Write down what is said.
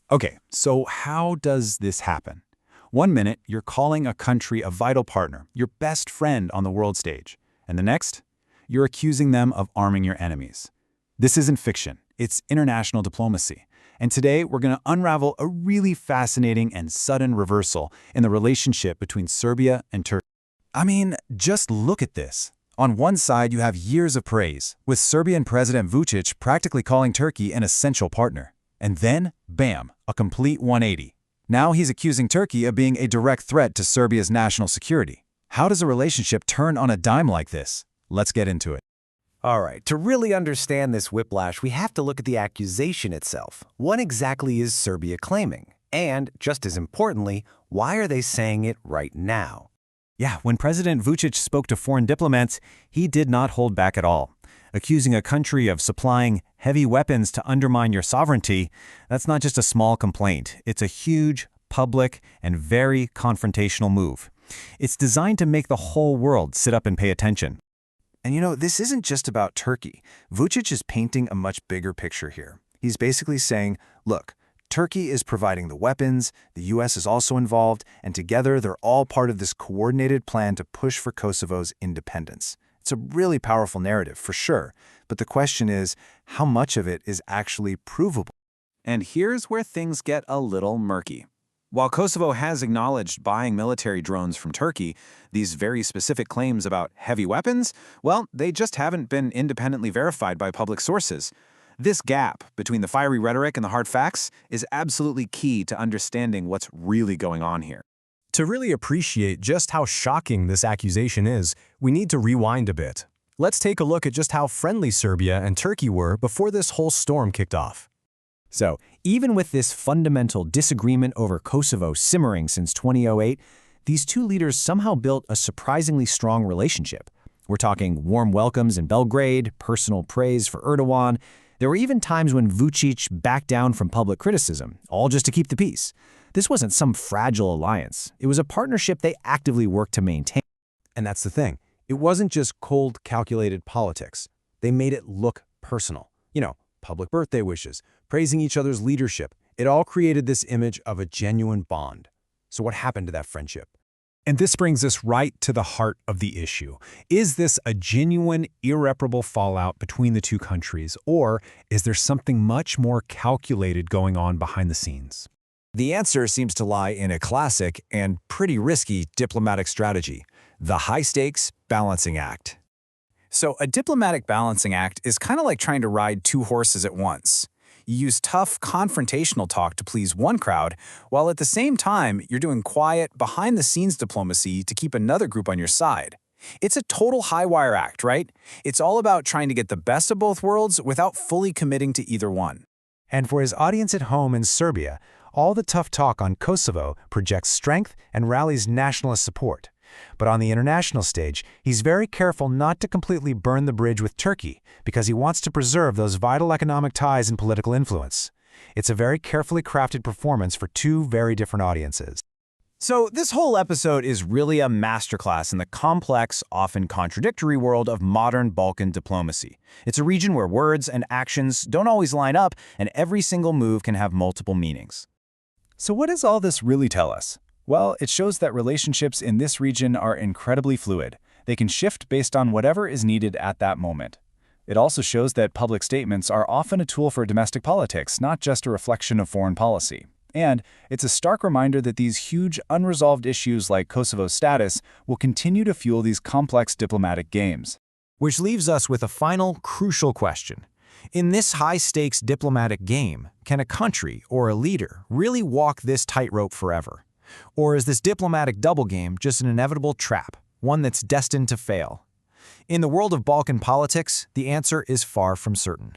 Okay, so how does this happen? One minute, you're calling a country a vital partner, your best friend on the world stage. And the next, you're accusing them of arming your enemies. This isn't fiction, it's international diplomacy. And today, we're going to unravel a really fascinating and sudden reversal in the relationship between Serbia and Turkey. I mean, just look at this. On one side, you have years of praise, with Serbian President Vučić practically calling Turkey an essential partner. And then, bam, a complete 180. Now he's accusing Turkey of being a direct threat to Serbia's national security. How does a relationship turn on a dime like this? Let's get into it. All right, to really understand this whiplash, we have to look at the accusation itself. What exactly is Serbia claiming? And, just as importantly, why are they saying it right now? Yeah, when President Vučić spoke to foreign diplomats, he did not hold back at all. Accusing a country of supplying heavy weapons to undermine your sovereignty, that's not just a small complaint. It's a huge, public, and very confrontational move. It's designed to make the whole world sit up and pay attention. And you know, this isn't just about Turkey. Vučić is painting a much bigger picture here. He's basically saying, look, Turkey is providing the weapons, the US is also involved, and together they're all part of this coordinated plan to push for Kosovo's independence. It's a really powerful narrative, for sure, but the question is, how much of it is actually provable? And here's where things get a little murky. While Kosovo has acknowledged buying military drones from Turkey, these very specific claims about heavy weapons, well, they just haven't been independently verified by public sources. This gap between the fiery rhetoric and the hard facts is absolutely key to understanding what's really going on here. To really appreciate just how shocking this accusation is, we need to rewind a bit. Let's take a look at just how friendly Serbia and Turkey were before this whole storm kicked off. So, even with this fundamental disagreement over Kosovo simmering since 2008, these two leaders somehow built a surprisingly strong relationship. We're talking warm welcomes in Belgrade, personal praise for Erdoğan. There were even times when Vučić backed down from public criticism, all just to keep the peace. This wasn't some fragile alliance. It was a partnership they actively worked to maintain. And that's the thing. It wasn't just cold, calculated politics. They made it look personal. You know, public birthday wishes, praising each other's leadership. It all created this image of a genuine bond. So what happened to that friendship? And this brings us right to the heart of the issue. Is this a genuine, irreparable fallout between the two countries, or is there something much more calculated going on behind the scenes? The answer seems to lie in a classic and pretty risky diplomatic strategy, the high-stakes balancing act. So a diplomatic balancing act is kind of like trying to ride two horses at once. You use tough, confrontational talk to please one crowd, while at the same time, you're doing quiet, behind-the-scenes diplomacy to keep another group on your side. It's a total high-wire act, right? It's all about trying to get the best of both worlds without fully committing to either one. And for his audience at home in Serbia, all the tough talk on Kosovo projects strength and rallies nationalist support. But on the international stage, he's very careful not to completely burn the bridge with Turkey because he wants to preserve those vital economic ties and political influence. It's a very carefully crafted performance for two very different audiences. So this whole episode is really a masterclass in the complex, often contradictory world of modern Balkan diplomacy. It's a region where words and actions don't always line up, and every single move can have multiple meanings. So what does all this really tell us? Well, it shows that relationships in this region are incredibly fluid. They can shift based on whatever is needed at that moment. It also shows that public statements are often a tool for domestic politics, not just a reflection of foreign policy. And it's a stark reminder that these huge, unresolved issues like Kosovo's status will continue to fuel these complex diplomatic games. Which leaves us with a final, crucial question. In this high-stakes diplomatic game, can a country or a leader really walk this tightrope forever? Or is this diplomatic double game just an inevitable trap, one that's destined to fail? In the world of Balkan politics, the answer is far from certain.